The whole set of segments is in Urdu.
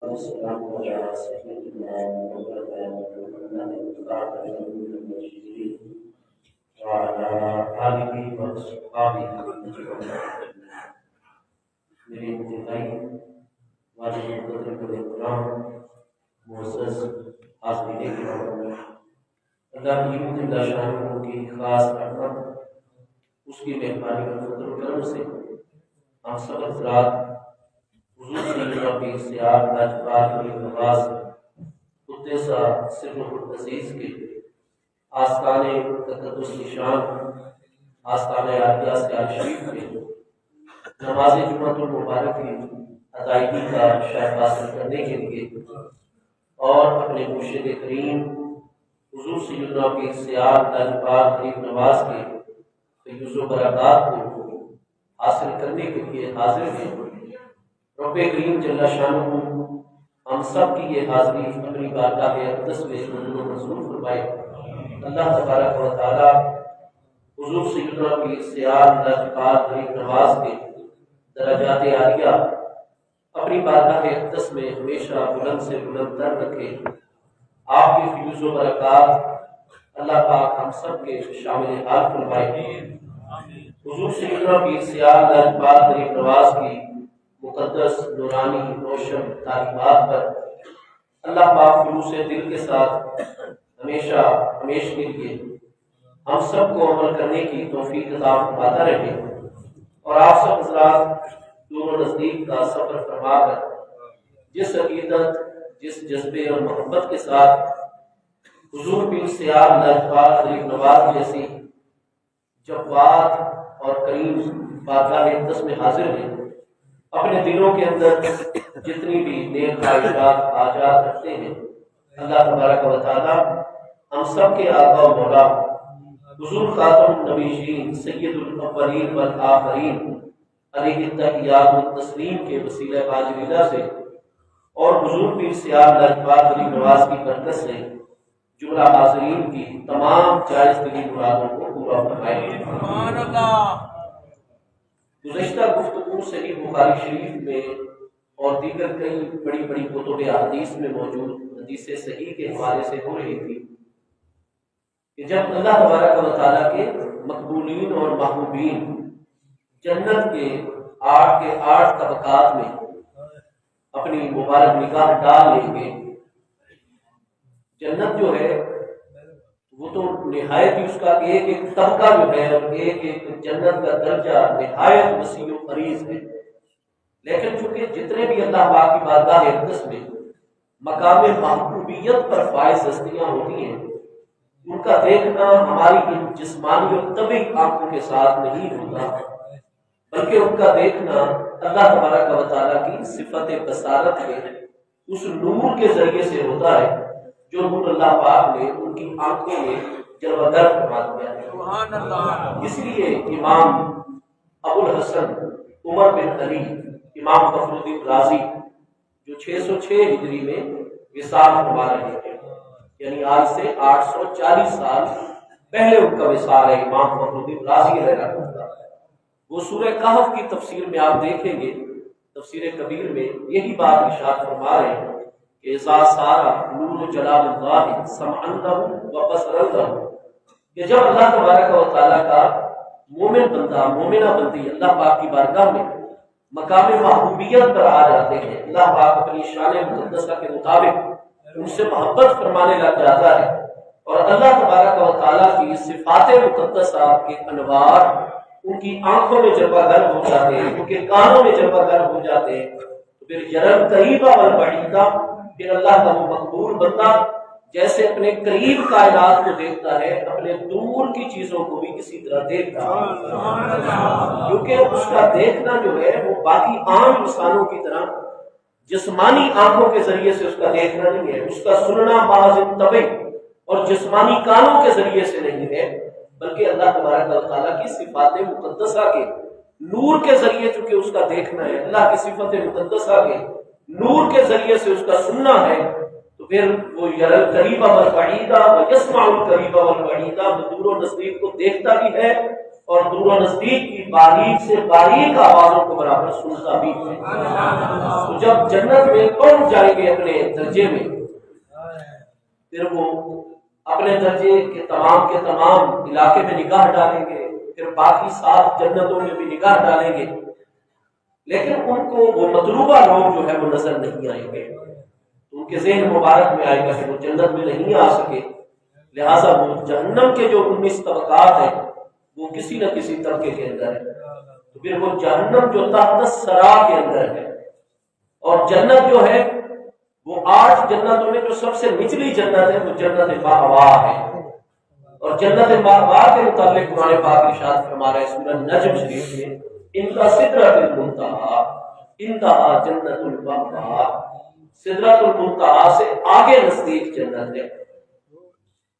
والسلام على سيدنا محمد وعلى آله وأصحابه أجمعين. میرے انتہائی واجب قدر احترام معزز حاضرین کرام، اللہ کی جل شانہ کی خاص رحمت، اس کی مہربانی اور فضل و کرم سے ہم سب حضرات حضور سیدنا کی سیاحت لاجپال کی نواز قدس سر العزیز کے آستان تقدس نشان آستان عالیہ سے شریف میں نماز جمعۃ المبارک کی ادائیگی کا شرف حاصل کرنے کے لیے اور اپنے مرشد کریم حضور سیدنا کی سیاحت لاجپال غریب نواز کے فیض و برکات کو حاصل کرنے کے لیے حاضر ہیں۔ رب کریم جل شانہ ہم سب کی یہ حاضری اپنی بارگاہ اقدس میں قبول و منظور فرمائے۔ اللہ تبارک و تعالی حضور سیدنا کی سیاحت لاجپال غریب نواز کے درجات عالیہ اپنی بارگاہ اقدس میں ہمیشہ بلند سے بلند تر رکھے۔ آپ کی فیض و برکات اللہ پاک ہم سب کے شامل حال فرمائے۔ حضور سیدنا کی سیاحت لاجپال غریب نواز کی مقدس نورانی روشن تعلیمات پر اللہ پاک خلوص دل کے ساتھ ہمیشہ ہمیشہ کے لیے ہم سب کو عمل کرنے کی توفیق عطا فرماتا رہے، اور آپ سب حضرات دور و نزدیک کا سفر فرما کر جس عقیدت، جس جذبے اور محبت کے ساتھ حضور پیر سیاحت لاجپال غریب نواز جیسی جواد اور کریم بارگاہ اقدس میں حاضر ہیں، اپنے دلوں کے اندر جتنی بھی نیک خواہشات حاجات رکھتے ہیں، اللہ تبارک و تعالی ہم سب کے آقا و مولا حضور خاتم النبیین سید الاولین والآخرین علیہ التحیات والتسلیم کے وسیلہ باجلیلہ سے اور حضور پیر سیاحت لاجپال غریب نواز کی برکت سے جملہ حاضرین کی تمام جائز دلی مرادوں کو پورا فرمائے۔ سبحان اللہ۔ گزشتہ گفتگو صحیح بخاری شریف میں اور دیگر کئی بڑی بڑی کتب حدیث میں موجود حدیث صحیح کے حوالے سے ہو رہی تھی کہ جب اللہ تبارک و تعالیٰ کے مقبولین اور محبوبین جنت کے 8 طبقات میں اپنی مبارک نگاہ ڈال لیں گے، جنت جو ہے وہ تو نہایت ہی اس کا ایک ایک طبقہ جو ہے اور ایک ایک جنت کا درجہ نہایت وسیع و عریض ہے، لیکن چونکہ جتنے بھی اللہ پاک کی بارگاہ اقدس میں مقام محبوبیت پر فائز ہستیاں ہوتی ہیں، ان کا دیکھنا ہماری ان جسمانی اور طبعی آنکھوں کے ساتھ نہیں ہوتا، بلکہ ان کا دیکھنا اللہ تبارک و تعالیٰ کی صفت بصارت کے اس نور کے ذریعے سے ہوتا ہے جو نور اللہ پاک نے ان کی آنکھوں میں جلوہ گر فرما دیا ہے۔ سبحان اللہ۔ اس لیے امام ابو الحسن عمر بن علی امام فخر الدین رازی جو 606 ہجری میں وصال فرما رہے ہیں، یعنی آج سے 840 سال پہلے ان کا وصال ہے امام فخر الدین رازی رحمہ اللہ۔ وہ سورہ کہف کی تفسیر میں آپ دیکھیں گے، تفسیر کبیر میں یہی بات ارشاد فرما رہے ہیں کہ اذا سارا نور جلال اللہ سمعا لہ و بصرا لہ، کہ جب اللہ تبارک و تعالیٰ کا مومن بندہ مومنہ بندی اللہ پاک کی بارگاہ میں مقام محبوبیت پر آ جاتے ہیں، اللہ پاک اپنی شان مقدسہ کے مطابق ان سے محبت فرمانے لگ جاتا ہے، اور اللہ تبارک و تعالیٰ کی صفات مقدسہ کے انوار ان کی آنکھوں میں جلوہ گر ہو جاتے ہیں، ان کے کانوں میں جلوہ گر ہو جاتے ہیں، تو پھر یرل قریبا والبعیدا، پھر اللہ کا وہ مقبول بندہ جیسے اپنے قریب کائنات کو دیکھتا ہے، اپنے دور کی چیزوں کو بھی اسی طرح دیکھتا ہے، کیونکہ اس کا دیکھنا جو ہے وہ باقی عام انسانوں کی طرح جسمانی آنکھوں کے ذریعے سے اس کا دیکھنا نہیں ہے، اس کا سننا محض طبعی اور جسمانی کانوں کے ذریعے سے نہیں ہے، بلکہ اللہ تبارک و تعالیٰ کی صفات مقدسہ کے نور کے ذریعے چونکہ اس کا دیکھنا ہے، اللہ کی صفت مقدسہ کے نور کے ذریعے سے اس کا سننا ہے، تو پھر وہ یرى القریب والبعید و یسمع القریب والبعید، دور و نزدیک کو دیکھتا بھی ہے اور دور و نزدیک کی باریک سے باریک آوازوں کو برابر سنتا بھی ہے۔ تو جب جنت میں پہنچ جائیں گے اپنے درجے میں، پھر وہ اپنے درجے کے تمام علاقے میں نگاہ ڈالیں گے، پھر باقی 7 جنتوں میں بھی نگاہ ڈالیں گے، لیکن ان کو وہ مطلوبہ لوگ جو ہے وہ نظر نہیں آئیں گے۔ ان کے ذہن مبارک میں آئے گا کہ وہ جنت میں نہیں آ سکے، لہٰذا وہ جہنم کے جو 19 طبقات ہیں وہ کسی نہ کسی طبقے کے اندر ہے، تو پھر وہ جہنم جو تحت الثری کے اندر ہے، اور جنت جو ہے وہ 8 جنتوں میں جو سب سے نچلی جنت ہے وہ جنت مأوا ہے۔ اور جنت مأوا کے متعلق قرآن پاک ارشاد فرما رہا ہے سورہ نجم شریف میں، انہا سدرۃ المنتہا انہا جنت المأوا، سدرۃ المنتہا سے آگے نزدیک جنت ہے۔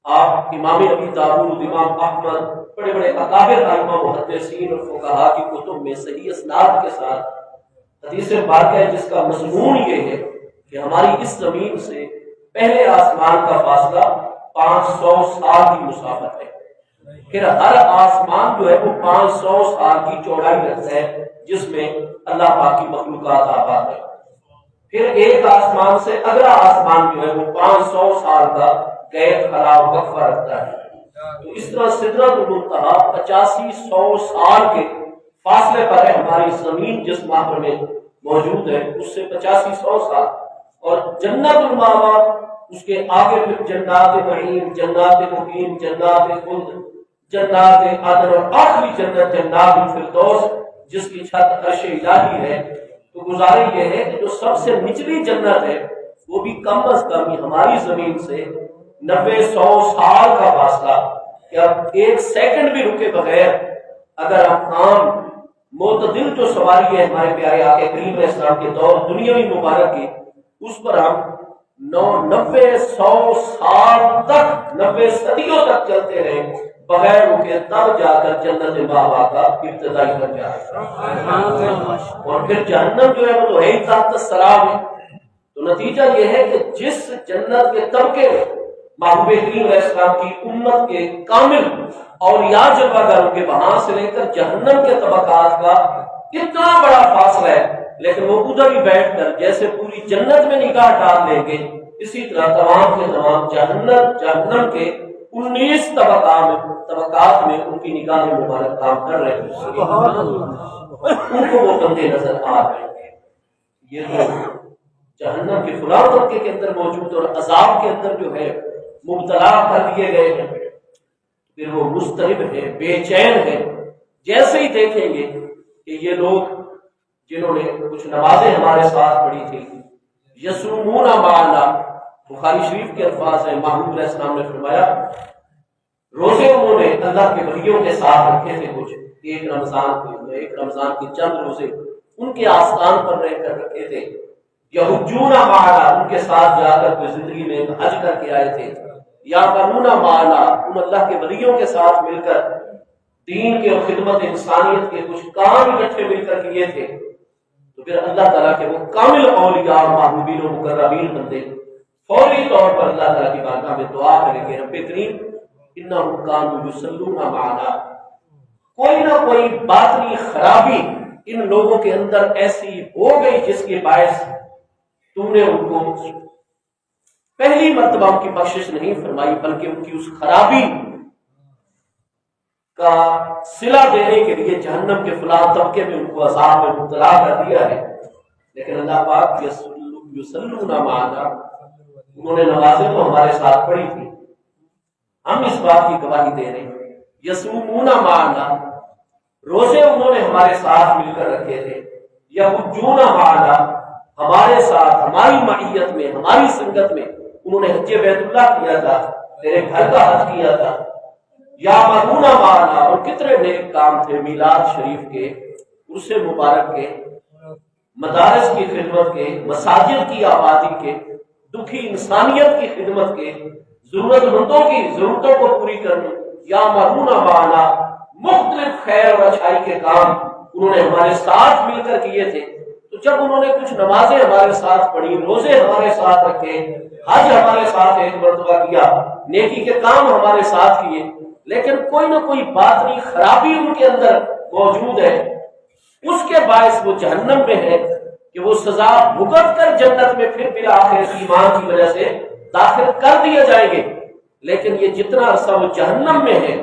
آپ امام ابی داؤد، امام احمد، بڑے بڑے اکابر ائمہ محدثین اور فقہاء کی کتب میں صحیح اسناد کے ساتھ حدیث پاک ہے جس کا مضمون یہ ہے کہ ہماری اس زمین سے پہلے آسمان کا فاصلہ 500 سال کی مسافت ہے، پھر ہر آسمان جو ہے وہ 500 سال کی چوڑائی رکھتا ہے جس میں اللہ پاک کی مخلوقات آباد ہے، پھر ایک آسمان سے اگلا آسمان جو ہے وہ 500 سال کا غیر خلا وقفہ رکھتا ہے۔ تو اس طرح سدرۃ المنتہا 8500 سال کے فاصلے پر ہے ہماری زمین جس ماہر میں موجود ہے اس سے 8500 سال، اور جنت المأوا اس کے آگے پھر جنات نعیم، جنات مقیم، جنات خلد، جنات عدن، اور آخری جنت جنات الفردوس جس کی چھت عرش الہی ہے۔ تو گزارش یہ ہے کہ جو سب سے نچلی جنت ہے وہ بھی کم از کم ہماری زمین سے 90-100 سال کا فاصلہ، کہ اب 1 سیکنڈ بھی رکے بغیر اگر ہم عام معتدل جو سواری ہے ہمارے پیارے آقا کریم علیہ السلام کے دور دنیاوی مبارک کی، اس پر ہم 90-100 سال تک، 90 صدیوں تک چلتے رہے بغیر رکے، تب جا کر جنت مأوا کا ابتدائی درجہ ہے۔ اور پھر جہنم جو ہے وہ تو ہے ہی تحت الثری ہے۔ تو نتیجہ یہ ہے کہ جس جنت کے طبقے میں محبوب کریم علیہ السلام کی امت کے کامل اولیاء جلوہ گروں کے وہاں سے لے کر جہنم کے طبقات کا اتنا بڑا فاصلہ ہے، لیکن وہ ادھر ہی بیٹھ کر جیسے پوری جنت میں نگاہ ڈال لیں گے، اسی طرح تمام کے تمام جہنم کے 19 طبقات میں ان کی نگاہ مبارک کام کر رہے ہیں، ان کو وہ بندے نظر آ رہے ہیں۔ یہ تو جہنم کے فلاں طبقے کے اندر موجود اور عذاب کے اندر جو ہے مبتلا کر دیے گئے ہیں، پھر وہ مضطرب ہے، بے چین ہے، جیسے ہی دیکھیں گے کہ یہ لوگ جنہوں نے کچھ نمازیں ہمارے ساتھ پڑھی تھی، یصومون معنا، بخاری شریف کے الفاظ ہیں، محمود علیہ السلام نے فرمایا روزے انہوں نے اللہ کے ولیوں کے ساتھ رکھے تھے، کچھ ایک رمضان کے چند روزے ان کے آستان پر رہ کر رکھے تھے، یحجون معنا، ان کے ساتھ جا کر کوئی زندگی میں حج کر کے آئے تھے، یا منونا معنا، ان اللہ کے ولیوں کے ساتھ مل کر دین کے اور خدمت انسانیت کے کچھ کام اکٹھے مل کر کیے تھے، تو پھر اللہ تعالیٰ کے وہ کامل اولیاء محبوبین و مقربین بندے فوری طور پر اللہ تعالیٰ کی بارگاہ میں دعا کریں گے، رب کریم انہم کانوا یصلون معنا۔ کوئی نہ کوئی باطنی خرابی ان لوگوں کے اندر ایسی ہو گئی جس کے باعث تم نے ان کو پہلی مرتبہ ان کی بخشش نہیں فرمائی، بلکہ ان کی اس خرابی کا صلہ دینے کے لیے جہنم کے فلاں طبقے میں ان کو عذاب میں مبتلا کر دیا ہے۔ لیکن اللہ پاک یصلون معنا، انہوں نے نمازیں تو ہمارے ساتھ پڑھی تھی، ہم اس بات کی گواہی دے رہے ہیں، یصومون معنا، روزے انہوں نے ہمارے ساتھ مل کر رکھے تھے، یحجون معنا، ہمارے ساتھ ہماری معیت میں ہماری سنگت میں انہوں نے حج بیت اللہ کیا تھا، تیرے گھر کا حج کیا تھا، یا مرون معنا، اور کتنے نیک کام تھے، میلاد شریف کے، عرس مبارک کے، مدارس کی خدمت کے، مساجد کی آبادی کے، دکھی انسانیت کی خدمت کے، ضرورت مندوں کی ضرورتوں کو پوری کرنے، یا مرون معنا، مختلف خیر اور اچھائی کے کام انہوں نے ہمارے ساتھ مل کر کیے تھے۔ تو جب انہوں نے کچھ نمازیں ہمارے ساتھ پڑھی، روزے ہمارے ساتھ رکھے، حج ہمارے ساتھ ایک مرتبہ کیا، نیکی کے کام ہمارے ساتھ کیے، لیکن کوئی نہ کوئی باطنی خرابی ان کے اندر موجود ہے، اس کے باعث وہ جہنم میں ہے کہ وہ سزا بھگت کر جنت میں پھر بالآخر ایمان کی وجہ سے داخل کر دیے جائیں گے۔ لیکن یہ جتنا عرصہ وہ جہنم میں ہے،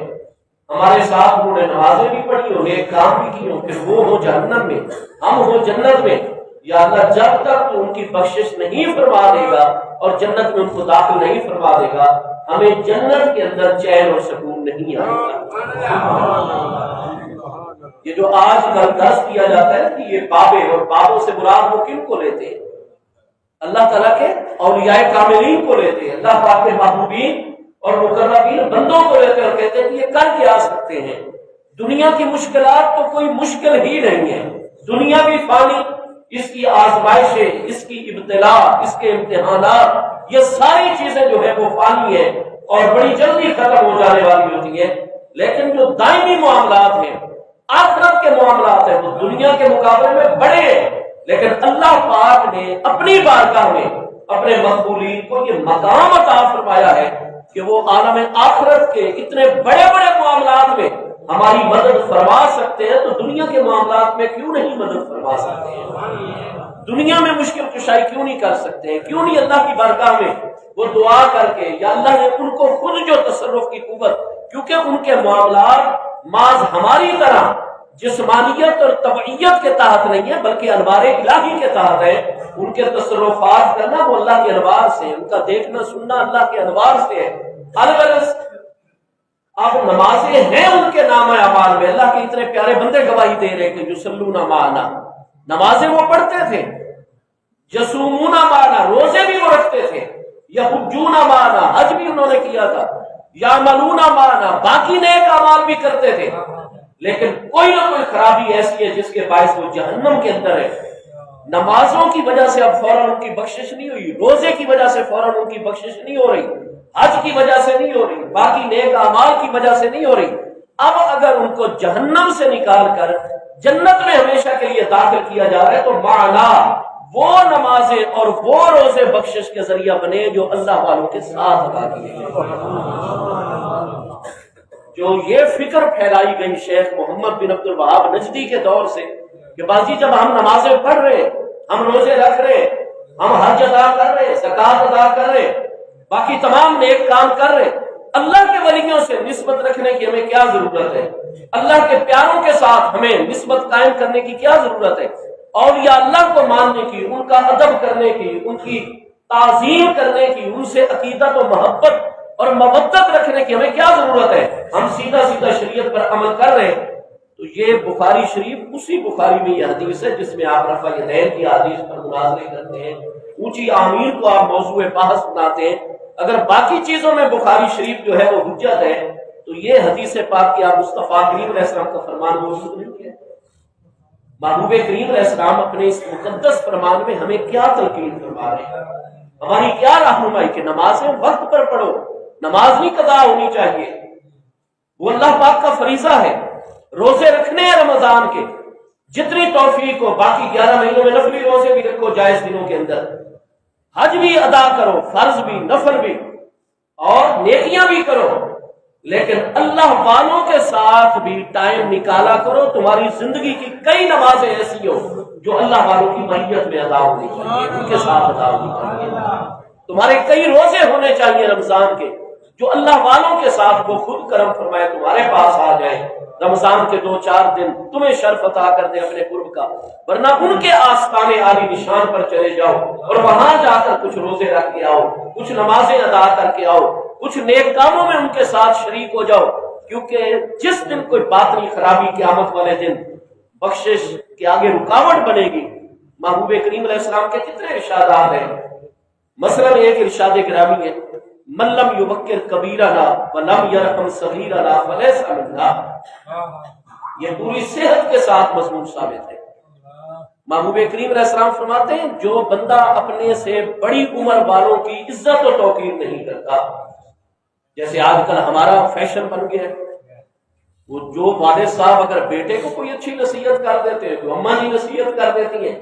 ہمارے ساتھ انہوں نے نمازیں بھی پڑھی اور نیک کام بھی کیے، پھر وہ ہو جہنم میں، ہم ہو جنت میں۔ یا اللہ جب تک تو ان کی بخشش نہیں فرما دے گا اور جنت میں ان کو داخل نہیں فرما دے گا، ہمیں جنت کے اندر چین اور سکون نہیں آئے گا۔ یہ جو آج کل درس کیا جاتا ہے کہ یہ بابے، اور بابوں سے مراد وہ کن کو لیتے ہیں؟ اللہ تعالیٰ کے اولیاء کاملین کو لیتے ہیں، اللہ پاک کے محبوبین اور مقربین بندوں کو لیتے ہیں اور کہتے ہیں کہ یہ کر کے آ سکتے ہیں۔ دنیا کی مشکلات تو کوئی مشکل ہی نہیں ہے، دنیا بھی فانی، اس کی آزمائشیں، اس کی ابتلا، اس کے امتحانات، یہ ساری چیزیں جو ہے وہ فانی ہیں اور بڑی جلدی ختم ہو جانے والی ہوتی ہیں، لیکن جو دائمی معاملات ہیں، آخرت کے معاملات ہیں، وہ دنیا کے مقابلے میں بڑے ہیں، لیکن اللہ پاک نے اپنی بارگاہ میں اپنے مقبولین کو یہ مقام عطا فرمایا ہے کہ وہ عالم آخرت کے اتنے بڑے بڑے معاملات میں ہماری مدد فرما سکتے ہیں، تو دنیا کے معاملات میں کیوں نہیں مدد فرما سکتے ہیں؟ دنیا میں مشکل کشائی کیوں نہیں کر سکتے ہیں؟ کیوں نہیں اللہ کی بارگاہ میں وہ دعا کر کے، یا اللہ نے ان کو خود جو تصرف کی قوت، کیونکہ ان کے معاملات معاذ ہماری طرح جسمانیت اور طبعیت کے تحت نہیں ہے، بلکہ انوار الہی کے تحت ہے۔ ان کے تصرفات کرنا وہ اللہ کے انوار سے، ان کا دیکھنا سننا اللہ کے انوار سے ہے۔ الغرض اب نمازیں ہیں ان کے نام اعمال میں، اللہ کے اتنے پیارے بندے گواہی دے رہے کہ یصلون معنا، نمازیں وہ پڑھتے تھے، یصومون معنا، روزے بھی وہ رکھتے تھے، یحجون معنا، حج بھی انہوں نے کیا تھا، یعملون معنا، باقی نیک اعمال بھی کرتے تھے، لیکن کوئی نہ کوئی خرابی ایسی ہے جس کے باعث وہ جہنم کے اندر ہے۔ نمازوں کی وجہ سے اب فوراً ان کی بخشش نہیں ہوئی، روزے کی وجہ سے فوراً ان کی بخشش نہیں ہو رہی، حج کی وجہ سے نہیں ہو رہی، باقی نیک اعمال کی وجہ سے نہیں ہو رہی۔ اب اگر ان کو جہنم سے نکال کر جنت میں ہمیشہ کے لیے داخل کیا جا رہا ہے، تو معنا وہ نمازیں اور وہ روزے بخشش کے ذریعہ بنے جو اللہ والوں کے ساتھ ادا کیے گئے۔ جو یہ فکر پھیلائی گئی شیخ محمد بن عبد الوہاب نجدی کے دور سے کہ بازی جب ہم نمازیں پڑھ رہے، ہم روزے رکھ رہے، ہم حج ادا کر رہے، زکوٰۃ ادا کر رہے، باقی تمام نیک کام کر رہے، اللہ کے ولیوں سے نسبت رکھنے کی ہمیں کیا ضرورت ہے؟ اللہ کے پیاروں کے ساتھ ہمیں نسبت قائم کرنے کی کیا ضرورت ہے؟ اولیاء اللہ کو ماننے کی، ان کا ادب کرنے کی، ان کی تعظیم کرنے کی، ان سے عقیدت و محبت اور مودت رکھنے کی ہمیں کیا ضرورت ہے؟ ہم سیدھا سیدھا شریعت پر عمل کر رہے ہیں۔ تو یہ بخاری شریف، اسی بخاری میں یہ حدیث ہے جس میں آپ رفع یدین کی حدیث پر مناظرے کرتے ہیں، اونچی آمین کو آپ موضوع بحث بناتے ہیں۔ اگر باقی چیزوں میں بخاری شریف جو ہے وہ حجت ہے، تو یہ حدیث پاک کی آپ مصطفیٰ کریم علیہ السلام کا فرمان موجود نہیں ہے۔ محبوب کریم علیہ السلام اپنے اس مقدس فرمان میں ہمیں کیا تلقین فرما رہے ہیں، ہماری کیا رہنمائی کہ نمازیں وقت پر پڑھو، نماز نہیں قضا ہونی چاہیے، وہ اللہ پاک کا فریضہ ہے۔ روزے رکھنے ہیں رمضان کے، جتنی توفیق ہو، باقی 11 مہینوں میں نفلی روزے بھی رکھو جائز دنوں کے اندر، حج بھی ادا کرو، فرض بھی، نفل بھی، اور نیکیاں بھی کرو، لیکن اللہ والوں کے ساتھ بھی ٹائم نکالا کرو۔ تمہاری زندگی کی کئی نمازیں ایسی ہو جو اللہ والوں کی معیت میں ادا ہونی چاہیے، ان کے ساتھ ادا ہونی چاہیے۔ تمہارے کئی روزے ہونے چاہیے رمضان کے جو اللہ والوں کے ساتھ وہ خود کرم فرمائے تمہارے پاس آ جائے، رمضان کے 2-4 دن تمہیں شرف عطا کر دے اپنے قرب کا، ورنہ ان کے آستانے عالی نشان پر چلے جاؤ اور وہاں جا کر کچھ روزے رکھ کے آؤ، کچھ نمازیں ادا کر کے آؤ، کچھ نیک کاموں میں ان کے ساتھ شریک ہو جاؤ، کیونکہ جس دن کوئی باطنی خرابی قیامت والے دن بخشش کے آگے رکاوٹ بنے گی۔ محبوب کریم علیہ السلام کے کتنے ارشادات ہیں، مثلا ایک ارشاد گرامی ہے، من لم یبکر کبیرنا ولم یرحم صغیرنا فلیس منا، یہ پوری صحت کے ساتھ مضمون ثابت ہے۔ محبوب کریم علیہ السلام فرماتے ہیں جو بندہ اپنے سے بڑی عمر والوں کی عزت و توقیر نہیں کرتا، جیسے آج کل ہمارا فیشن بن گیا ہے، وہ جو والد صاحب اگر بیٹے کو کوئی اچھی نصیحت کر دیتے ہیں، جو اماں جی نصیحت کر دیتی ہیں،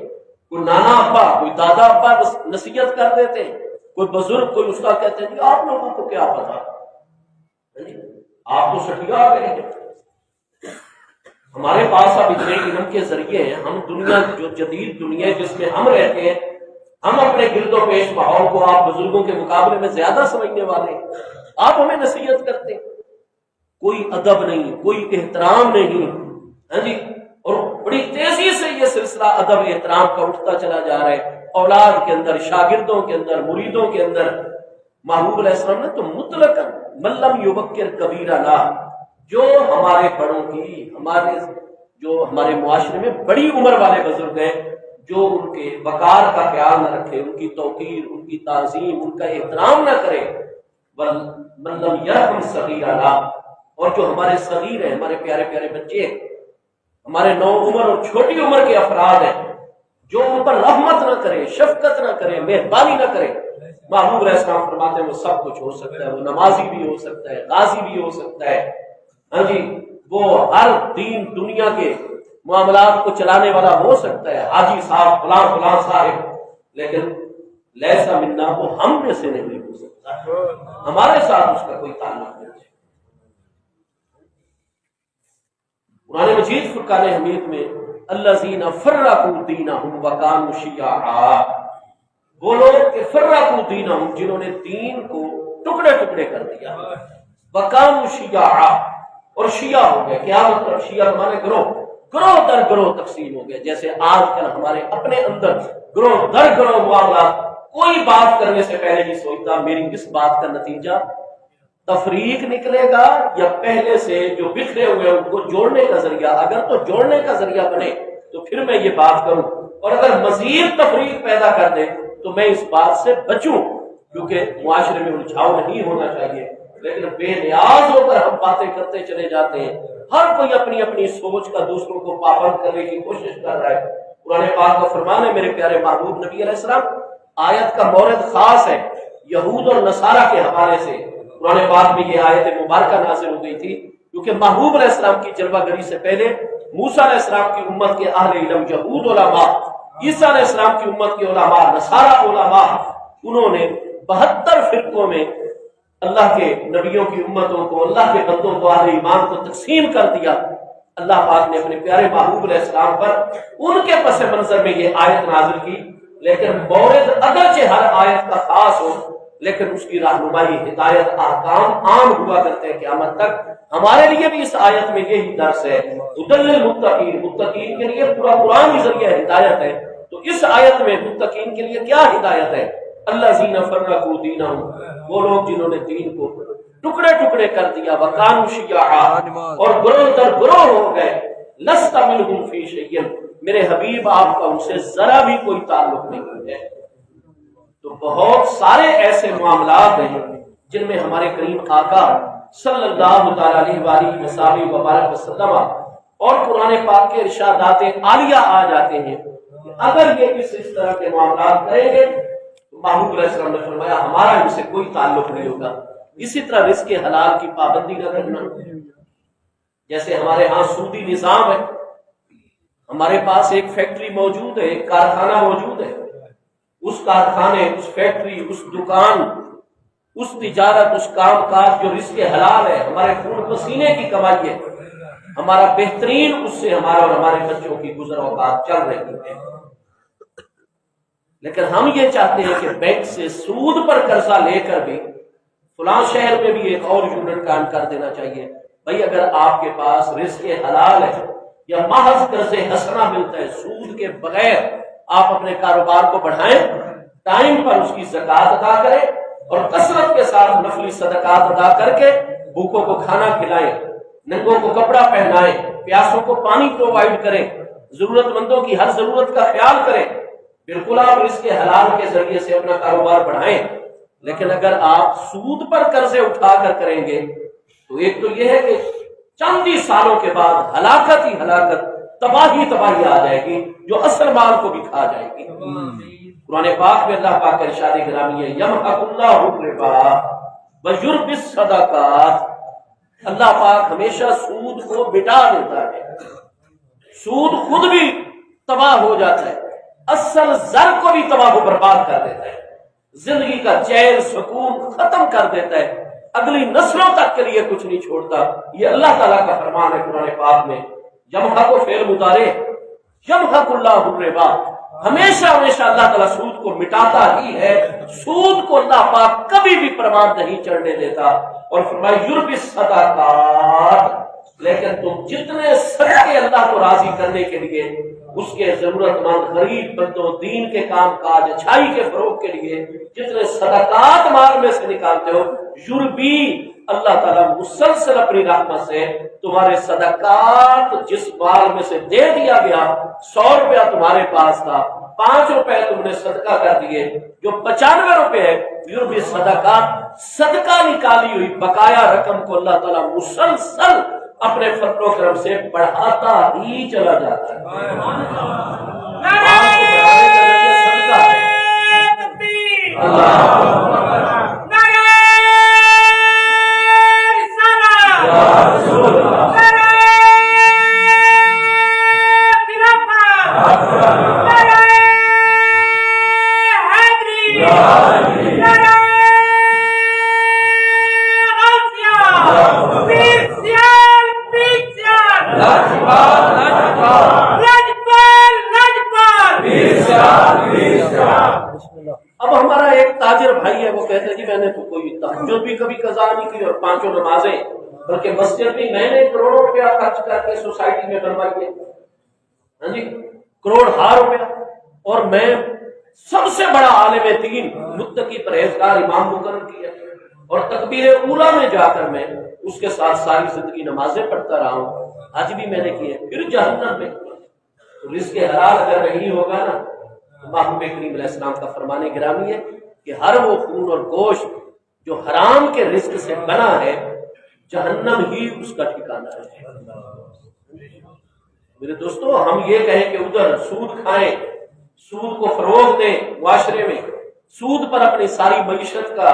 کوئی نانا ابا کوئی دادا ابا نصیحت کر دیتے ہیں، کوئی بزرگ کوئی استاد کہتے ہیں جی آپ لوگوں کو کیا پتا، آپ تو سٹیا آ گئے ہیں۔ ہمارے پاس اب اتنے علم کے ذریعے ہیں، ہم دنیا جو جدید دنیا جس میں ہم رہتے ہیں، ہم اپنے گرد و پیش ماحول کو آپ بزرگوں کے مقابلے میں زیادہ سمجھنے والے ہیں، آپ ہمیں نصیحت کرتے ہیں، کوئی ادب نہیں، کوئی احترام نہیں، ہاں جی، اور بڑی تیزی سے یہ سلسلہ ادب احترام کا اٹھتا چلا جا رہا ہے اولاد کے اندر، شاگردوں کے اندر، مریدوں کے اندر۔ محبوب علیہ السلام نے تو مطلق ملم یبکر کبیرہ لا، جو ہمارے بڑوں کی، ہمارے معاشرے میں بڑی عمر والے بزرگ ہیں، جو ان کے وقار کا خیال نہ رکھے، ان کی توقیر، ان کی تعظیم، ان کا احترام نہ کرے، ملم یرحم صغیرہ لا، اور جو ہمارے صغیر ہیں، ہمارے پیارے پیارے بچے، ہمارے نو عمر اور چھوٹی عمر کے افراد ہیں، جو ان پر رحمت نہ کرے، شفقت نہ کرے، مہربانی نہ کرے۔ محبوب علیہ السلام فرماتے ہیں وہ سب کچھ ہو سکتا ہے، وہ نمازی بھی ہو سکتا ہے، غازی بھی ہو سکتا ہے، ہاں جی، وہ ہر دین دنیا کے معاملات کو چلانے والا ہو سکتا ہے، حاجی صاحب فلاں فلاں صاحب، لیکن لیسا منا، وہ ہم میں سے نہیں ہو سکتا، ہمارے ساتھ اس کا کوئی تعلق نہیں ہے۔ قرآن مجید فرقان حمید میں الذین فرقوا دینہم وکانوا شیعا، وہ لوگ کہ فرقوا دینہم، جنہوں نے دین کو ٹکڑے ٹکڑے کر دیا، وکانوا شیعا، اور شیعہ ہو گئے۔ کیا مطلب؟ شیعہ ہمارے گروہ در گروہ تقسیم ہو گئے، جیسے آج کل ہمارے اپنے اندر گروہ در گروہ معاملات، کوئی بات کرنے سے پہلے نہیں سوچتا میری اس بات کا نتیجہ تفریق نکلے گا یا پہلے سے جو بکھرے ہوئے ان کو جوڑنے کا ذریعہ، اگر تو جوڑنے کا ذریعہ بنے تو پھر میں یہ بات کروں، اور اگر مزید تفریق پیدا کر دے تو میں اس بات سے بچوں، کیونکہ معاشرے میں الجھاؤ نہیں ہونا چاہیے۔ لیکن بے نیاز ہو کر ہم باتیں کرتے چلے جاتے ہیں، ہر کوئی اپنی اپنی سوچ کا دوسروں کو پابند کرنے کی کوشش کر رہا ہے۔ قرآن پاک کا فرمان ہے میرے پیارے محبوب نبی علیہ السلام، آیت کا مورد خاص ہے یہود اور نصارہ کے حوالے سے۔ قرآن پاک میں یہ آیت مبارکہ نازل ہو گئی تھی کیونکہ محبوب علیہ السلام کی جلوہ گری سے پہلے موسیٰ علیہ السلام کی امت کے اہل علم یہود علماء، عیسیٰ علیہ السلام کی امت کے علماء نصارہ علماء، انہوں نے 72 فرقوں میں اللہ کے نبیوں کی امتوں کو، اللہ کے بندوں کو، اہل ایمان کو تقسیم کر دیا۔ اللہ پاک نے اپنے پیارے محبوب علیہ السلام پر ان کے پس منظر میں یہ آیت نازل کی، لیکن مورد اگرچہ ہر آیت کا خاص ہو، لیکن اس کی رہنمائی، ہدایت، احکام عام ہوا کرتے ہیں قیامت تک۔ ہمارے لیے بھی اس آیت میں یہی درس ہے، ھدی للمتقین، متقین کے لیے پورا قرآن ہی ذریعہ ہدایت ہے۔ تو اس آیت میں متقین کے لیے کیا ہدایت ہے؟ الذین فرقوا دینہم، وہ لوگ جنہوں نے دین کو ٹکڑے ٹکڑے کر دیا، وکانوا شیعا، اور گروہ در گروہ ہو گئے، لست منہم فی شیء، میرے حبیب آپ کا ان سے ذرا بھی کوئی تعلق نہیں ہے۔ تو بہت سارے ایسے معاملات ہیں جن میں ہمارے کریم آقا صلی اللہ تعالی علیہ وآلہ وبارک وسلم اور قرآن پاک کے ارشادات عالیہ آ جاتے ہیں۔ اگر یہ اس طرح کے معاملات کریں گے تو محبوب علیہ السلام نے فرمایا ہمارا ان سے کوئی تعلق نہیں ہوگا۔ اسی طرح رزق حلال کی پابندی نہ کرنا، جیسے ہمارے ہاں سودی نظام ہے، ہمارے پاس ایک فیکٹری موجود ہے، ایک کارخانہ موجود ہے، اس کارخانے، اس فیکٹری، اس دکان، اس تجارت، اس کام کاج جو رزق حلال ہے، ہمارے خون پسینے کی کمائی ہے، ہمارا بہترین اس سے ہمارا اور ہمارے بچوں کی گزر اوقات چل رہی ہے۔ لیکن ہم یہ چاہتے ہیں کہ بینک سے سود پر قرضہ لے کر بھی فلاں شہر میں بھی ایک اور یونٹ قائم کر دینا چاہیے۔ بھائی اگر آپ کے پاس رزق حلال ہے یا محض قرض حسنہ ملتا ہے، سود کے بغیر آپ اپنے کاروبار کو بڑھائیں، ٹائم پر اس کی زکوٰۃ ادا کریں اور کثرت کے ساتھ نفلی صدقات ادا کر کے بھوکوں کو کھانا کھلائیں، ننگوں کو کپڑا پہنائیں، پیاسوں کو پانی پرووائڈ کریں، ضرورت مندوں کی ہر ضرورت کا خیال کریں، بالکل آپ رزق حلال کے ذریعے سے اپنا کاروبار بڑھائیں۔ لیکن اگر آپ سود پر قرضے اٹھا کر کریں گے تو ایک تو یہ ہے کہ چند ہی سالوں کے بعد ہلاکت ہی ہلاکت، تباہی آ جائے گی جو اصل مال کو بھی کھا جائے گی۔ قرآن پاک میں اللہ پاک کا ارشاد گرامی ہے یمحق اللہ الربا ویربی الصدقات، اللہ پاک ہمیشہ سود کو مٹا دیتا ہے، سود خود بھی تباہ ہو جاتا ہے اصل زر کو بھی تباہ و برباد کر دیتا ہے، زندگی کا چین سکون ختم کر دیتا ہے، اگلی نسلوں تک کے لیے کچھ نہیں چھوڑتا۔ یہ اللہ تعالیٰ کا فرمان ہے قرآن پاک میں، یمحق کو فعل مضارع، یمحق اللہ الربا، ہمیشہ ہمیشہ اللہ تعالیٰ سود کو مٹاتا ہی ہے، سود کو اللہ پاک کبھی بھی پروان نہیں چڑھنے دیتا۔ اور فرمایا یربی الصدقات، لیکن تم جتنے صدقے اللہ کو راضی کرنے کے لیے، اس کے ضرورت مند غریب بندوں، دین کے کام کاج، اچھائی کے فروغ کے لیے جتنے صدقات مال میں سے نکالتے ہو، یربی، اللہ تعالیٰ مسلسل اپنی رحمت سے تمہارے صدقات، جس مال میں سے دے دیا گیا، 100 روپیہ تمہارے پاس تھا، 5 روپے تم نے صدقہ کر دیے، جو 95 روپے ہے، یربی صدقات، صدقہ نکالی ہوئی بقایا رقم کو اللہ تعالیٰ مسلسل اپنے فضل و کرم سے بڑھاتا ہی چلا جاتا ہے۔ اب ہمارا ایک تاجر بھائی ہے، وہ کہتے ہیں جی میں نے تو کوئی تہجد بھی کبھی قضا نہیں کی اور 5 نمازیں، بلکہ مسجد بھی میں نے کروڑوں روپیہ خرچ کر کے سوسائٹی میں بنوائی ہے، ہاں جی، کروڑ ہار روپیہ، اور میں سب سے بڑا عالم دین، متقی پرہیزگار امام مقرر کیا، اور تکبیر اولیٰ میں جا کر میں اس کے ساتھ ساری زندگی نمازیں پڑھتا رہا ہوں، حج بھی میں نے کیے، پھر جہنم میں رزق حلال اگر نہیں ہوگا نا، محبوب کریم علیہ السلام کا فرمان گرامی ہے کہ ہر وہ خون اور گوشت جو حرام کے رزق سے بنا ہے، جہنم ہی اس کا ٹھکانہ ہے۔ میرے دوستو، ہم یہ کہیں کہ ادھر سود کھائیں، سود کو فروغ دیں معاشرے میں، سود پر اپنی ساری معیشت کا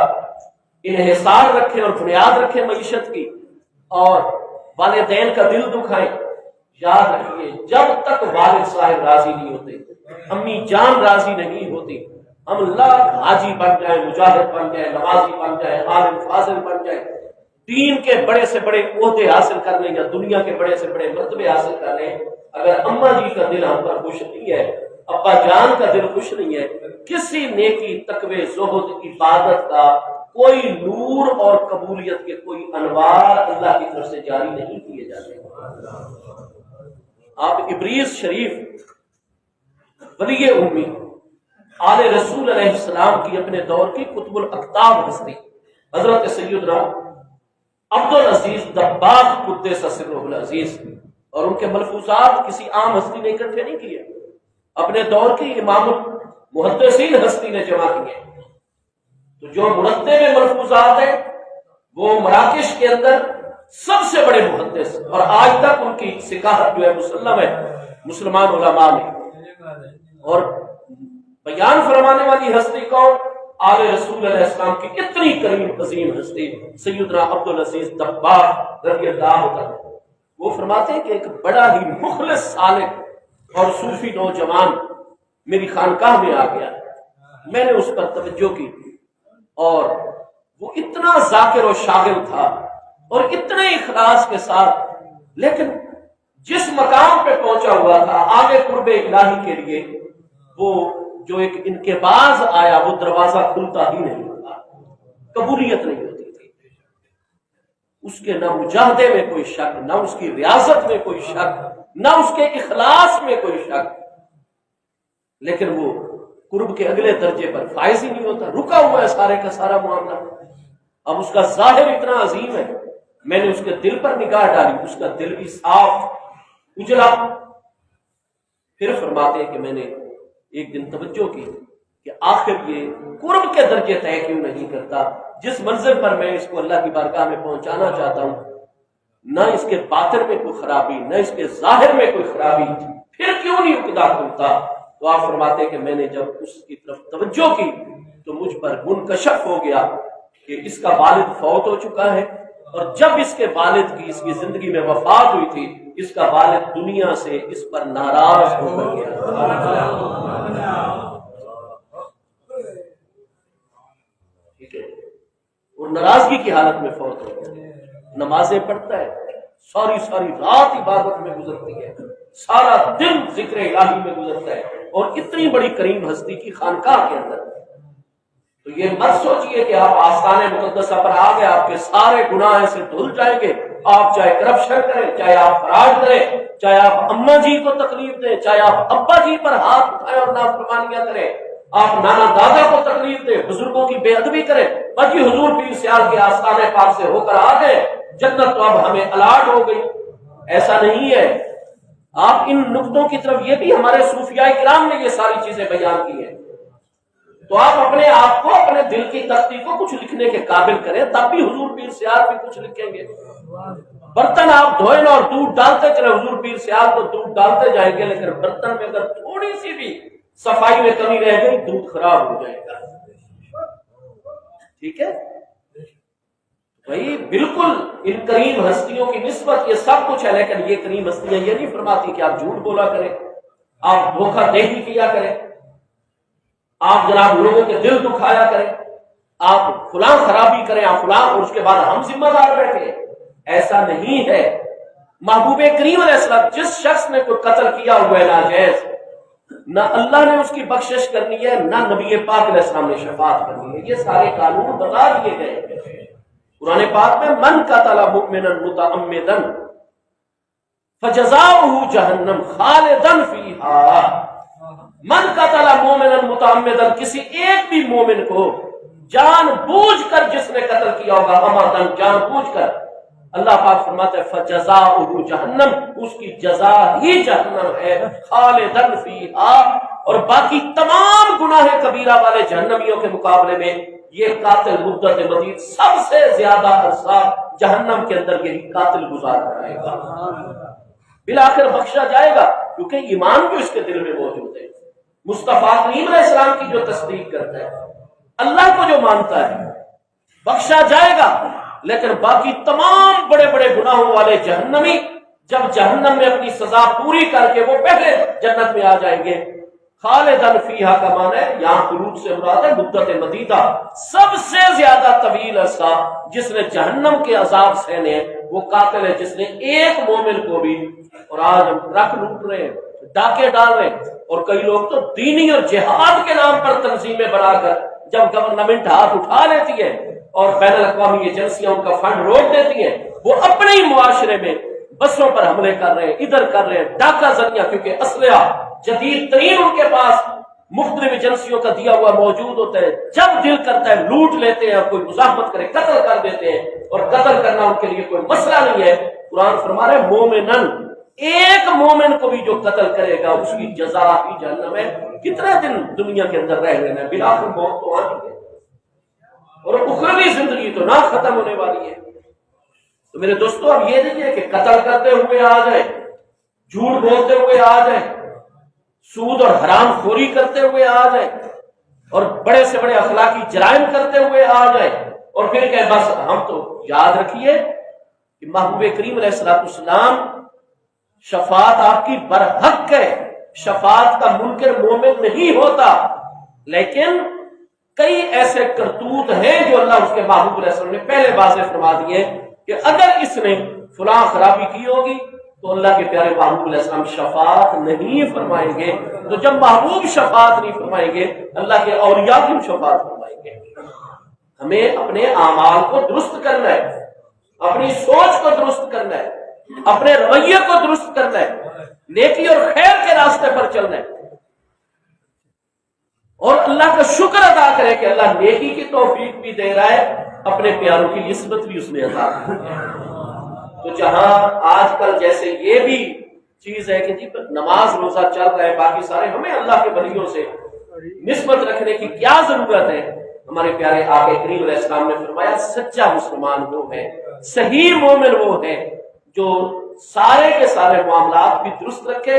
انحصار رکھیں اور بنیاد رکھیں معیشت کی، اور والدین کا دل دکھائیں، یاد رکھیے جب تک والد صاحب راضی نہیں ہوتے، امی جان راضی نہیں ہوتی، ہم لاکھ حاجی بن جائیں، مجاہد بن جائیں، نمازی بن جائیں، عالم فاضل بن جائیں، دین کے بڑے سے بڑے عہدے حاصل کر لیں یا دنیا کے بڑے سے بڑے مرتبے حاصل کر لیں، اگر اماں جی کا دل ہم پر خوش نہیں ہے، ابا جان کا دل خوش نہیں ہے، کسی نیکی، تقوی، زہد، عبادت کا کوئی نور اور قبولیت کے کوئی انوار اللہ کی طرف سے جاری نہیں کیے جاتے۔ آپ ابریز شریف ولی امی آل رسول علیہ السلام کی اپنے دور کی قطب الاقطاب ہستی حضرت سیدنا عبدالعزیز دباغ قدس سرہ العزیز، اور ان کے ملفوظات کسی عام ہستی نے اکٹھے نہیں کیے، اپنے دور کی امام المحدثین ہستی نے جمع کیے۔ تو جو مرتب ملفوظات ہیں وہ مراکش کے اندر سب سے بڑے محدث، اور آج تک ان کی سکاحت جو ہے مسلم ہے مسلمان علماء نے، اور بیان فرمانے والی ہستی کون؟ آل رسول علیہ السلام کی اتنی کریم عظیم ہستی سیدنا عبدالعزیز دباغ رضی اللہ عنہ۔ وہ فرماتے ہیں کہ ایک بڑا ہی مخلص سالک اور صوفی نوجوان میری خانقاہ میں آ گیا، میں نے اس پر توجہ کی، اور وہ اتنا ذاکر و شاغل تھا اور اتنے اخلاص کے ساتھ، لیکن جس مقام پہ پہنچا ہوا تھا آگے قرب الہی کے لیے، وہ جو ایک انقباض آیا، وہ دروازہ کھلتا ہی نہیں ہوتا، قبولیت نہیں ہوتی تھی۔ اس کے نہ مجاہدے میں کوئی شک، نہ اس کی ریاضت میں کوئی شک، نہ اس کے اخلاص میں کوئی شک، لیکن وہ قرب کے اگلے درجے پر فائز ہی نہیں ہوتا، رکا ہوا ہے سارے کا سارا معاملہ۔ اب اس کا ظاہر اتنا عظیم ہے، میں نے اس کے دل پر نگاہ ڈالی، اس کا دل بھی صاف اجلا۔ پھر فرماتے ہیں کہ میں نے ایک دن توجہ کی کہ آخر یہ قرب کے درجے طے کیوں نہیں کرتا، جس منزل پر میں اس کو اللہ کی بارگاہ میں پہنچانا چاہتا ہوں، نہ اس کے باطن میں کوئی خرابی، نہ اس کے ظاہر میں کوئی خرابی، پھر کیوں نہیں عقدہ کھلتا؟ تو آپ فرماتے ہیں کہ میں نے جب اس کی طرف توجہ کی تو مجھ پر منکشف ہو گیا کہ اس کا والد فوت ہو چکا ہے، اور جب اس کے والد کی اس کی زندگی میں وفات ہوئی تھی اس کا والد دنیا سے اس پر ناراض ہو کر گیا. ٹھیک ہے، اور ناراضگی کی حالت میں فوت ہو گیا. نمازیں پڑھتا ہے، ساری رات عبادت میں گزرتی ہے، سارا دن ذکر الہی میں گزرتا ہے، اور اتنی بڑی کریم ہستی کی خانقاہ کے اندر. تو یہ مت سوچئے کہ آپ آستان مقدسہ پر آ گئے آپ کے سارے گناہ سے دھل جائیں گے. آپ چاہے کرپشن کریں، چاہے آپ فراڈ کریں، چاہے آپ اماں جی کو تکلیف دیں، چاہے آپ ابا جی پر ہاتھ اٹھائیں اور نافرمانیاں کریں، آپ نانا دادا کو تکلیف دیں، بزرگوں کی بے ادبی کریں، بس یہ حضور پیر سیال کے آستانے پاک سے ہو کر آ گئے، جنت تو اب ہمیں الاٹ ہو گئی. ایسا نہیں ہے. آپ ان نقطوں کی طرف، یہ بھی ہمارے صوفیاء کرام نے یہ ساری چیزیں بیان کی ہیں. تو آپ اپنے آپ کو، اپنے دل کی تختی کو کچھ لکھنے کے قابل کریں، تب بھی حضور پیر سیال بھی کچھ لکھیں گے. برتن آپ دھوئیں اور دودھ ڈالتے چلے، حضور پیر سیال تو دودھ ڈالتے جائیں گے، لیکن برتن میں اگر تھوڑی سی بھی صفائی میں کمی رہ گئی دودھ خراب ہو جائے گا. ٹھیک ہے بھائی، بالکل ان کریم ہستیوں کی نسبت یہ سب کچھ ہے، لیکن یہ کریم ہستیاں یہ نہیں فرماتی کہ آپ جھوٹ بولا کریں، آپ دھوکہ دہی کیا کریں، آپ جناب لوگوں کے دل دکھایا کریں، آپ فلاں خرابی کریں، آپ فلاں، اور اس کے بعد ہم ذمہ دار بیٹھے. ایسا نہیں ہے. محبوب کریم علیہ السلام، جس شخص نے کوئی قتل کیا ہوا ہے ناجائز، نہ اللہ نے اس کی بخشش کرنی ہے، نہ نبی پاک علیہ السلام نے شفاعت کرنی ہے. یہ سارے قانون بتا دیے گئے قرآن پاک میں. من قتل مؤمنا متعمدا فجزاؤہ جہنم خالدا فیہا. من قتل مومنا متعمدا، کسی ایک بھی مومن کو جان بوجھ کر جس نے قتل کیا ہوگا، امردن جان بوجھ کر، اللہ پاک فرماتا ہے فجزاؤہ جہنم، اس کی جزا ہی جہنم ہے، خالدا فیہا. اور باقی تمام گناہ کبیرہ والے جہنمیوں کے مقابلے میں یہ قاتل مدت مزید سب سے زیادہ عرصہ جہنم کے اندر یہی قاتل گزار کرائے گا. بالآخر بخشا جائے گا، کیونکہ ایمان جو اس کے دل میں موجود ہے، مصطفیٰ کریم علیہ السلام کی جو تصدیق کرتا ہے، اللہ کو جو مانتا ہے، بخشا جائے گا. لیکن باقی تمام بڑے بڑے گناہوں والے جہنمی جب جہنم میں اپنی سزا پوری کر کے وہ پہلے جنت میں آ جائیں گے. خالدن فیہا کا معنی ہے، یہاں خلود سے مراد ہے مدت مدیدہ، سب سے زیادہ طویل عرصہ جس نے جہنم کے عذاب سہنے، وہ قاتل ہے جس نے ایک مومن کو بھی. اور آج ہم ٹرک لوٹ رہے ہیں، ڈاکے ڈال رہے ہیں، اور کئی لوگ تو دینی اور جہاد کے نام پر تنظیمیں بنا کر جب گورنمنٹ ہاتھ اٹھا لیتی ہے اور بین الاقوامی ایجنسیاں ان کا فنڈ روک دیتی ہیں، وہ اپنے ہی معاشرے میں بسوں پر حملے کر رہے ہیں، ادھر کر رہے ہیں، ڈاکہ زنیاں، کیونکہ اسلحہ جدید ترین ان کے پاس مختلف ایجنسیوں کا دیا ہوا موجود ہوتا ہے. جب دل کرتا ہے لوٹ لیتے ہیں، اور کوئی مزاحمت کرے قتل کر دیتے ہیں، اور قتل کرنا ان کے لیے کوئی مسئلہ نہیں ہے. قرآن فرما رہے مومنن، ایک مومن کو بھی جو قتل کرے گا اس کی جزا ہی جہنم ہے. کتنے دن دنیا کے اندر رہ لینا ہے، بالآخر موت تو آنی ہے، اور اخروی زندگی تو نہ ختم ہونے والی ہے. تو میرے دوستو، اب یہ نہیں ہے کہ قتل کرتے ہوئے آ جائے، جھوٹ بولتے ہوئے آ جائے، سود اور حرام خوری کرتے ہوئے آ جائے، اور بڑے سے بڑے اخلاقی جرائم کرتے ہوئے آ جائے، اور پھر کہ بس ہم تو. یاد رکھیے کہ محبوب کریم علیہ السلام شفاعت آپ کی برحق ہے، شفاعت کا منکر مومن نہیں ہوتا، لیکن کئی ایسے کرتوت ہیں جو اللہ اس کے محبوب علیہ السلام نے پہلے واضح فرما دیے کہ اگر اس نے فلاں خرابی کی ہوگی تو اللہ کے پیارے محبوب علیہ السلام شفاعت نہیں فرمائیں گے. تو جب محبوب شفاعت نہیں فرمائیں گے، اللہ کے اولیاء کی شفاعت فرمائیں گے. ہمیں اپنے اعمال کو درست کرنا ہے، اپنی سوچ کو درست کرنا ہے، اپنے رویے کو درست کرنا ہے، نیکی اور خیر کے راستے پر چلنا ہے، اور اللہ کا شکر ادا کرے کہ اللہ نیکی کی توفیق بھی دے رہا ہے، اپنے پیاروں کی نسبت بھی اس نے عطا کی ہے. تو جہاں آج کل جیسے یہ بھی چیز ہے کہ جی نماز روزہ چل رہا ہے، باقی سارے، ہمیں اللہ کے ولیوں سے نسبت رکھنے کی کیا ضرورت ہے؟ ہمارے پیارے آقا کریم علیہ السلام نے فرمایا سچا مسلمان وہ ہے، صحیح مومن وہ ہے جو سارے کے سارے معاملات بھی درست رکھے،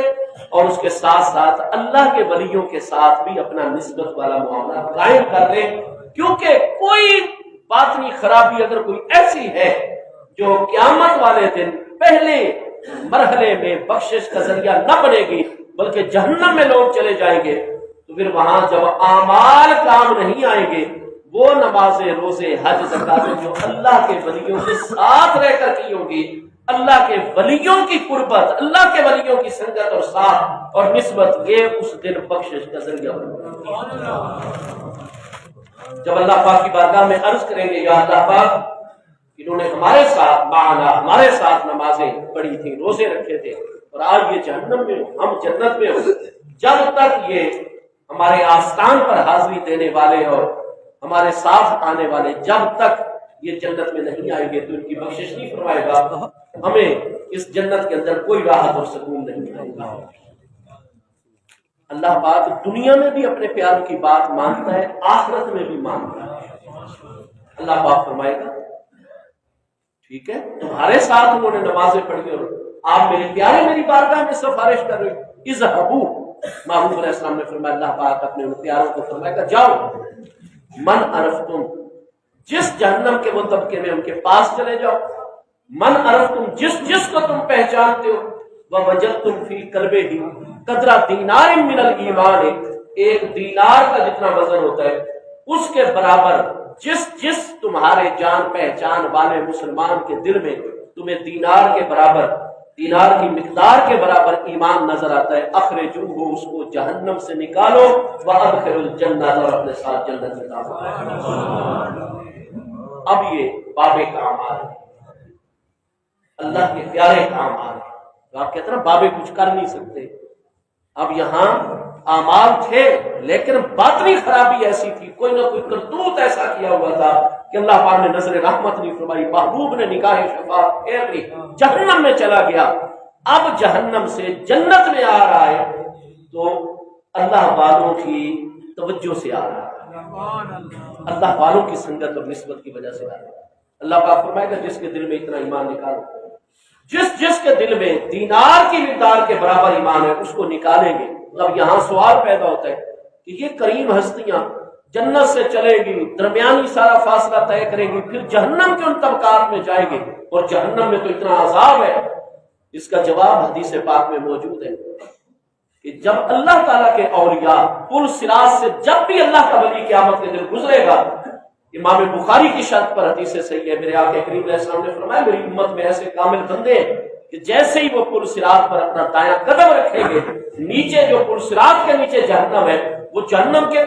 اور اس کے ساتھ ساتھ اللہ کے ولیوں کے ساتھ بھی اپنا نسبت والا معاملہ قائم کر لے. کیونکہ کوئی باطنی خرابی اگر کوئی ایسی ہے جو قیامت والے دن پہلے مرحلے میں بخشش کا ذریعہ نہ بنے گی بلکہ جہنم میں لوگ چلے جائیں گے، تو پھر وہاں جب اعمال کام نہیں آئیں گے، وہ نمازیں، روزے، حج، زکات جو اللہ کے ولیوں کے ساتھ رہ کر کی ہوگی، اللہ کے ولیوں کی قربت، اللہ کے ولیوں کی سنگت اور ساتھ اور نسبت، یہ اس دن بخشش کا ذریعہ بنے گا۔ جب اللہ پاک کی بارگاہ میں عرض کریں گے یا اللہ پاک، انہوں نے ہمارے ساتھ معنا، ہمارے ساتھ نمازیں پڑھی تھی، روزے رکھے تھے، اور آج یہ جہنم میں ہو، ہم جنت میں ہو، جب تک یہ ہمارے آستان پر حاضری دینے والے اور ہمارے ساتھ آنے والے جب تک یہ جنت میں نہیں آئیں گے تو ان کی بخشش نہیں فرمائے گا، ہمیں اس جنت کے اندر کوئی راحت اور سکون نہیں آئے گا۔ اللہ پاک دنیا میں بھی اپنے پیاروں کی بات مانتا ہے، آخرت میں بھی مانتا ہے۔ اللہ پاک فرمائے گا ٹھیک ہے، تمہارے ساتھ انہوں نے نمازیں پڑھی اور آپ میرے پیارے میری بارگاہ میں سفارش کر رہے ہیں، اذهبوا، محمود علیہ السلام نے فرمایا، اللہ پاک اپنے ان پیاروں کو فرمائے گا جاؤ، من عرفتم، جس جہنم کے وہ طبقے میں ان کے پاس چلے جاؤ، من عرفتم، جس کو تم پہچانتے ہو، ووجدتم فی قلبہ قدر دینار من الایمان، ایک دینار کا جتنا وزن ہوتا ہے اس کے برابر جس تمہارے جان پہچان والے مسلمان کے دل میں تمہیں دینار کے برابر، دینار کی مقدار کے برابر ایمان نظر آتا ہے، اخرجوہ، اس کو جہنم سے نکالو، وادخلوا الجنہ، اور اپنے ساتھ جنت میں داخل۔ اب یہ بابے کا اعمال ہے، اللہ کے پیارے کا اعمال ہے۔ تو آپ کہتے ہیں نا بابے کچھ کر نہیں سکتے، اب یہاں اعمال تھے لیکن باطنی خرابی ایسی تھی، کوئی نہ کوئی کرتوت ایسا کیا ہوا تھا کہ اللہ پاک نے نظر رحمت نہیں فرمائی، محبوب نے نگاہ شفاعت پھیر لی، جہنم میں چلا گیا۔ اب جہنم سے جنت میں آ رہا ہے تو اللہ والوں کی توجہ سے آ رہا ہے، اللہ والوں کی سنگت اور نسبت کی وجہ سے آ رہا ہے۔ اللہ پاک فرمائے گا جس کے دل میں اتنا ایمان نکالو، جس کے دل میں دینار کی مقدار کے برابر ایمان ہے اس کو نکالیں گے۔ اب یہاں سوال پیدا ہوتا ہے کہ یہ کریم ہستیاں جنت سے چلے گی، درمیانی سارا فاصلہ طے کریں گی، پھر جہنم کے ان طبقات میں جائیں گے، اور جہنم میں تو اتنا عذاب ہے۔ اس کا جواب حدیث پاک میں موجود ہے کہ جب اللہ تعالیٰ کے اولیاء پل صراط سے جب بھی اللہ کا ولی قیامت کے دن گزرے گا، امام بخاری کی شرط پر حدیث صحیح ہے، میرے آقا کریم علیہ السلام نے فرمایا میری امت میں ایسے کامل بندے ہیں کہ جیسے ہی وہ پل صراط پر اپنا دایاں قدم رکھیں گے، نیچے جو پل صراط کے نیچے جہنم ہے، وہ جہنم کے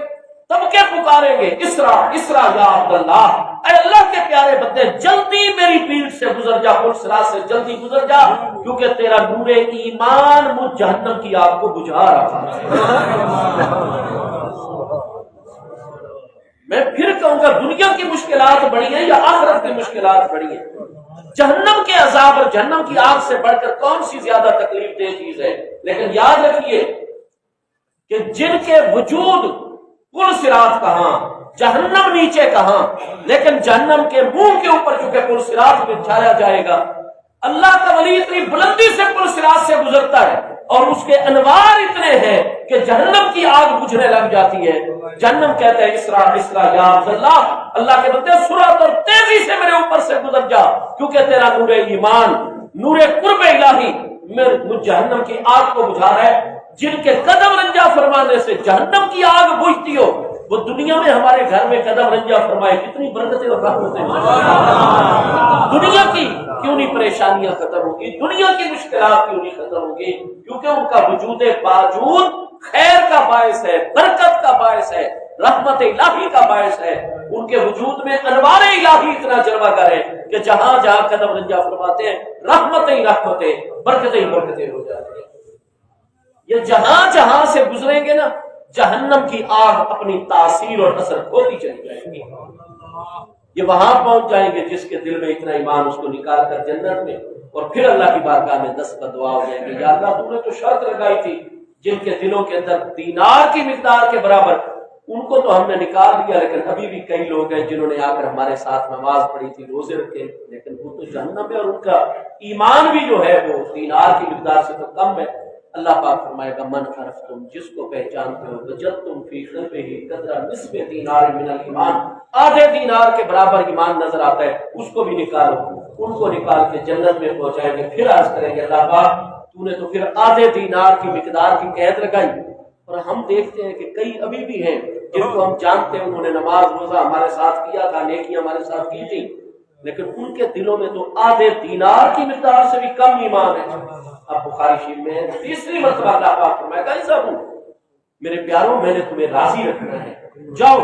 طبقے پکاریں گے، اسرا اسرا یا عبداللہ، اے اللہ کے پیارے بندے جلدی میری پیٹھ سے گزر جا، پل صراط سے جلدی گزر جا، کیونکہ تیرا نور ایمان مجھ جہنم کی آگ کو بجھا رہا ہے۔ میں پھر کہوں گا دنیا کی مشکلات بڑی ہیں یا آخرت کی مشکلات بڑی ہیں؟ جہنم کے عذاب اور جہنم کی آگ سے بڑھ کر کون سی زیادہ تکلیف دہ چیز ہے؟ لیکن یاد رکھیے کہ جن کے وجود پل صراط کہاں، جہنم نیچے کہاں، لیکن جہنم کے منہ کے اوپر چونکہ پل صراط بچھایا جائے گا، اللہ کا ولی اتنی بلندی سے پل صراط سے گزرتا ہے اور اس کے انوار اتنے ہیں کہ جہنم کی آگ بجھنے لگ جاتی ہے۔ جہنم کہتا ہے اسرا اسرا یا عبداللہ، اللہ کے بندے سرعت اور تیزی سے میرے اوپر سے گزر جا، کیونکہ تیرا نور ایمان، نور قرب الہی مجھ جہنم کی آگ کو بجھا رہا ہے۔ جن کے قدم رنجا فرمانے سے جہنم کی آگ بجھتی ہو، وہ دنیا میں ہمارے گھر میں قدم رنجا فرمائے، کتنی برکتیں اور رحمتیں۔ دنیا کی کیوں نہیں پریشانیاں ختم ہوگی، دنیا کی مشکلات کیوں نہیں ختم ہوگی؟ کیونکہ ان کا وجود باوجود خیر کا باعث ہے، برکت کا باعث ہے، رحمت الہی کا باعث ہے۔ ان کے وجود میں انوار الہی اتنا جلوہ گر ہے کہ جہاں جہاں قدم رنجا فرماتے ہیں رحمتیں رحمتیں، برکتیں برکتیں ہو جاتی ہیں۔ یہ جہاں جہاں سے گزریں گے نا، جہنم کی آگ اپنی تاثیر اور اثر کھوتی چلی جائے گی۔ یہ وہاں پہنچ جائیں گے جس کے دل میں اتنا ایمان، اس کو نکال کر جنت میں، اور پھر اللہ کی بارگاہ میں دست دعا ہو جائیں گے، یا اللہ تو نے تو شرط لگائی تھی جن کے دلوں کے اندر دینار کی مقدار کے برابر، ان کو تو ہم نے نکال دیا، لیکن ابھی بھی کئی لوگ ہیں جنہوں نے آ کر ہمارے ساتھ نماز پڑھی تھی، روزے رکھے، لیکن وہ تو جہنم ہے اور ان کا ایمان بھی جو ہے وہ دینار کی مقدار سے تو کم ہے۔ اللہ پاک فرمائے گا من عرفتم، جس کو پہچانتے ہو، وجدتم فی قلبہ قدر نصف دینار من الایمان، آدھے دینار کے برابر ایمان نظر آتا ہے، اس کو بھی نکالو۔ ان کو نکال کے جنت میں پہنچائیں گے. پھر عرض کریں گے اللہ پاک تو نے تو پھر آدھے دینار کی مقدار کی قید لگائی. اور ہم دیکھتے ہیں کہ کئی ابھی بھی ہیں جن کو ہم جانتے ہیں انہوں نے نماز روزہ ہمارے ساتھ کیا تھا، نیکیاں ہمارے ساتھ کی تھی، لیکن ان کے دلوں میں تو آدھے دینار کی مقدار سے بھی کم ایمان ہے. اب بخاری شریف میں تیسری مرتبہ اللہ پاک فرمائے گا ایسا ہوں میرے پیاروں میں نے تمہیں راضی رکھنا ہے. جاؤ